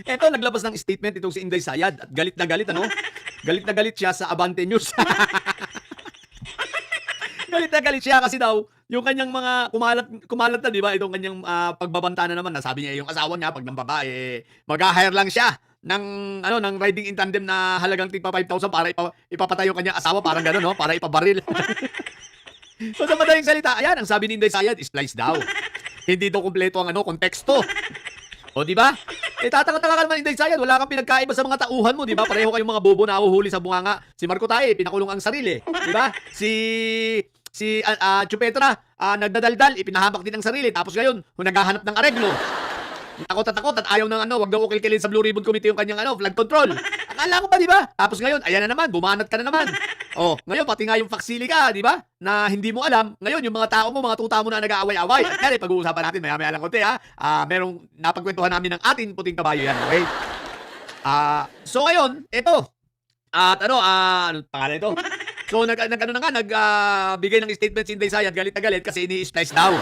Eto, naglabas ng statement itong si Inday Sayad at galit na galit, ano? Galit na galit siya sa Abante News. Galit na galit siya kasi daw yung kanyang mga kumalat na, 'di ba, itong kanyang, pagbabanta na naman na sabi niya yung asawa niya 'pag ng babae, magha-hire lang siya ng ano, ng riding in tandem na halagang tigpa 5,000 para ipapatay yung kanyang asawa, parang gano'n 'no, para ipabaril. So, sa madaling salita, ayan ang sabi ni Inday Sayad, splice daw. Hindi daw kumpleto ang ano, konteksto. O, di ba? Tataka-taka ka naman, Inday Sayad, wala kang pinagkaiba sa mga tauhan mo, di ba? Pareho kayong mga bobo na nahuhuli sa bunganga. Si Marco Tae, pinakulong ang sarili, di ba? Si Chupetra, nagdadaldal, ipinahamak din ang sarili. Tapos ngayon, naghahanap ng areglo. Takot at ayaw ng ano, wag daw ukil-kilin sa Blue Ribbon Committee yung kanyang ano, flood control. Akala ko ba, di ba? Tapos ngayon, ayan na naman, bumanat ka na naman. Oh, ngayon pati nga yung faksili ka, di ba? Na hindi mo alam. Ngayon yung mga tao mo, mga tuta mo na nag-aaway-away. At yan, pag-uusapan natin maya-maya lang konti ha. Merong napagkwentuhan namin ng ating puting kabayo yan, okay? So ngayon, ito. At ano pangalan ito? So nagbigay ng statement si Inday Sayad, galit na galit kasi ini-splice daw.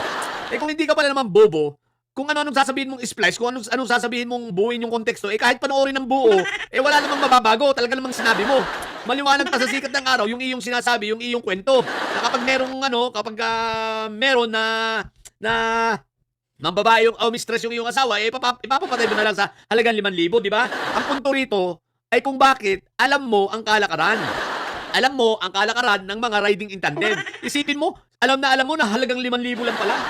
Kung hindi ka pala naman bobo, kung ano-anong sasabihin mong splice, kung anong sasabihin mong buuin yung konteksto, kahit panoorin ng buo, wala namang mababago, talaga namang sinabi mo. Maliwanag pa sa sikat ng araw yung iyong sinasabi, yung iyong kwento. Na kapag merong ano, kapag meron na ng babae yung mistress yung iyong asawa, ipapapatay mo na lang sa halagang 5,000, di ba? Ang punto rito ay kung bakit alam mo ang kalakaran. Alam mo ang kalakaran ng mga riding in tandem. Isipin mo, alam mo na halagang 5,000 lang pala.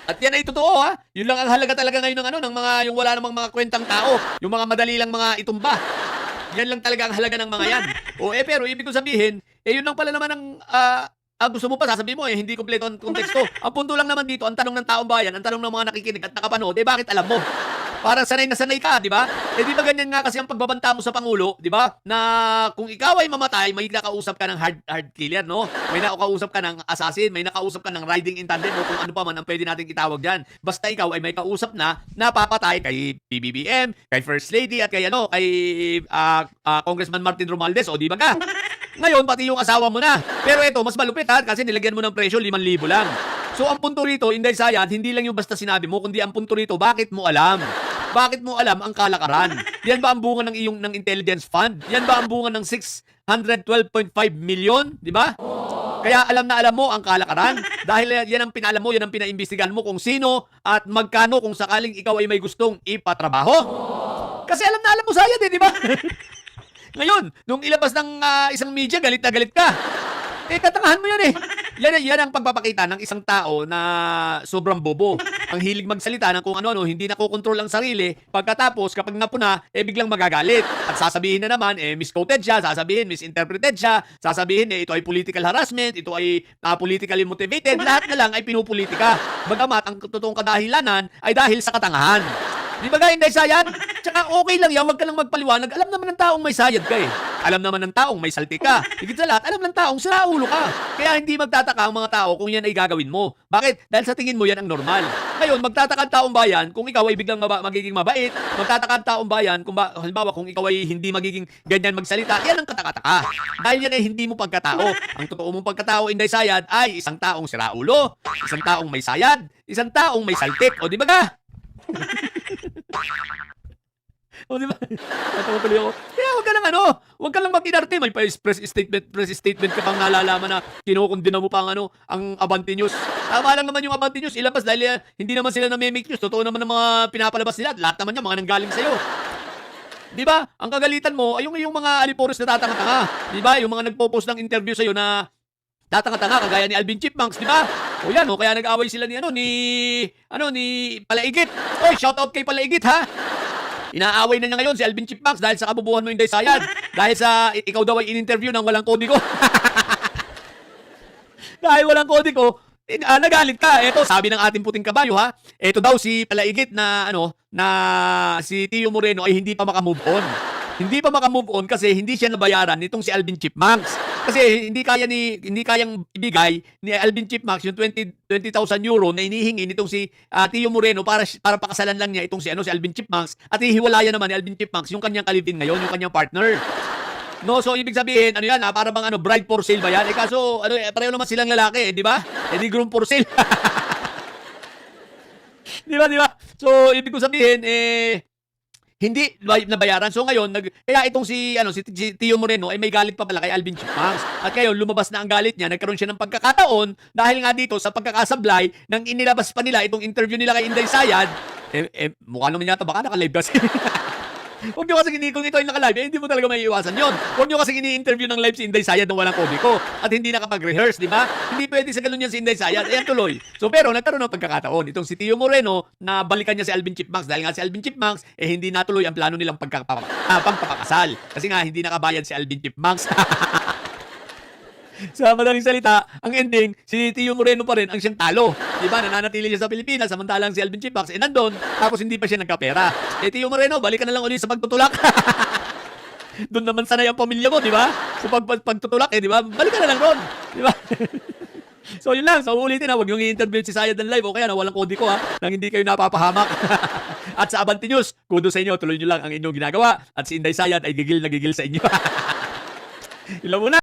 At yan ay totoo ha. Yun lang ang halaga talaga ngayon ng ano, ng mga yung wala namang mga kwentang tao, yung mga madali lang mga itumba. Yan lang talaga ang halaga ng mga yan. Pero ibig ko sabihin, yun lang pala naman ang gusto mo pa sasabihin mo hindi kompleto ang konteksto. Ang punto lang naman dito, ang tanong ng taong bayan, ang tanong ng mga nakikinig at nakapanood, bakit alam mo? Parang sanay na sanay ka, di ba? Di ba ganyan nga kasi ang pagbabanta mo sa Pangulo, di ba? Na kung ikaw ay mamatay, may nakausap ka ng hard killer, no? May nakausap ka ng assassin, may nakausap ka ng riding in tandem, o kung ano pa man ang pwede natin itawag dyan. Basta ikaw ay may kausap na napapatay kay PBBM, kay First Lady, at kay Congressman Martin Romualdez, o di ba ka? Ngayon, pati yung asawa mo na. Pero ito, mas malupit ha, kasi nilagyan mo ng presyo, 5,000 lang. So, ang punto rito, Inday Sayad, hindi lang yung basta sinabi mo, kundi ang punto rito, bakit mo alam? Bakit mo alam ang kalakaran? Yan ba ang bunga ng intelligence fund? Yan ba ang bunga ng 612.5 million? Di ba? Kaya alam na alam mo ang kalakaran. Dahil yan ang pinalam mo, yan ang pinaimbestigahan mo kung sino at magkano kung sakaling ikaw ay may gustong ipatrabaho. Kasi alam na alam mo Sayad di ba? Ngayon, nung ilabas ng isang media, galit na galit ka. Katangahan mo yan Yan ang pagpapakita ng isang tao na sobrang bobo. Ang hilig magsalita ng kung ano-ano, hindi nakokontrol ang sarili. Pagkatapos, kapag napuna, biglang magagalit. At sasabihin na naman, misquoted siya, sasabihin, misinterpreted siya, sasabihin, ito ay political harassment, ito ay politically motivated, lahat na lang ay pinupolitika. Bagamat, ang totoong kadahilanan ay dahil sa katangahan. Di ba Inday Sayad? Tsaka okay lang yan, wag ka lang magpaliwanag. Alam naman ng taong may sayad ka Alam naman ng taong may salti ka. Higit sa lahat, alam ng taong siraulo ka. Kaya hindi magtataka ang mga tao kung yan ay gagawin mo. Bakit? Dahil sa tingin mo yan ang normal. Ngayon, magtataka ang taong bayan kung ikaw ay biglang magiging mabait. Magtataka ang taong bayan kung halimbawa kung ikaw ay hindi magiging ganyan magsalita. Yan ang kataka-taka. Dahil yan ay hindi mo pagkatao. Ang totoo mong pagkatao, Inday Sayad, ay isang taong siraulo, isang taong may sayad, isang taong may saltik. O di ba ka? O di ba? Natawa tuloy ako. Kaya wag ka lang mag-inarte. May press statement ka pang nalalaman na kinukundina mo pang ang Abante News. Tama lang naman yung Abante News. Ilabas dahil hindi naman sila na-make news. Totoo naman ang mga pinapalabas nila. Lahat naman yan, mga nanggaling sa'yo. Di ba? Ang kagalitan mo ay yung mga aliporos na tatanga-tanga. Di ba? Yung mga nagpo-post ng interview sa'yo na tatanga-tanga kagaya ni Alvin Chipmunks, di ba? O yan, kaya nag-away sila ni Palaigit. Oy, shout out kay Palaigit ha. Inaaway na niya ngayon si Alvin Chipmunks dahil sa kabubuhan mo Inday Sayad. Dahil sa ikaw daw ay in-interview ng walang kodigo. Dahil walang kodigo, nagalit ka. Ito, sabi ng ating puting kabayo ha. Ito daw si Palaigit na si Tio Moreno ay hindi pa makamove on. Hindi pa makamove on kasi hindi siya nabayaran nitong si Alvin Chipmunks. Kasi hindi kayang ibigay ni Alvin Chipmunks yung 20,000 euro na inihingi nitong si Tio Moreno para pakasalan lang niya itong si Alvin Chipmunks at hihiwalayan naman ni Alvin Chipmunks yung kanyang kalibin ngayon, yung kanyang partner. No, so ibig sabihin, para bang bride for sale ba yan? Kaso pareho naman silang lalaki, di ba? Di groom for sale. Di ba? So ibig ko sabihin hindi nabayaran. So ngayon, kaya itong si Tio Moreno ay may galit pa pala kay Alvin Chipmunks. At ngayon, lumabas na ang galit niya, nagkaroon siya ng pagkakataon dahil nga dito sa pagkakasablay nang inilabas pa nila itong interview nila kay Inday Sayad. Mukha naman yata baka naka-live kasi. Huwag nyo kasi kung ito ay naka-live, hindi mo talaga may iwasan yun. Huwag nyo kasi ini-interview ng live si Inday Sayad nung walang komiko at hindi nakapag-rehearse, di ba? Hindi pwede sa ganun yan si Inday Sayad. Ayan tuloy. So pero nagkaroon ng pagkakataon. Itong si Tio Moreno na balikan niya si Alvin Chipmunks dahil nga si Alvin Chipmunks hindi natuloy ang plano nilang pagpapakasal. Kasi nga hindi nakabayad si Alvin Chipmunks. Sa madaling salita, ang ending, si Tio Moreno pa rin ang siyang talo. Diba? Nananatili siya sa Pilipinas, samantalang si Alvin Chipmunks nandun, tapos hindi pa siya nagkapera. Tio Moreno, balik ka na lang ulit sa pagtutulak. Doon naman sanay ang pamilya mo, di ba? Sa pagtutulak, di ba? Balik ka na lang doon. Di ba? So yun lang, so ulitin huwag yung i-interview si Sayad ng live o kaya na walang kodi ko nang hindi kayo napapahamak. At sa Abante News, kudo sa inyo, tuloy nyo lang ang inyong ginagawa at si Inday Sayad ay gigil na gigil sa inyo. Ilaw muna.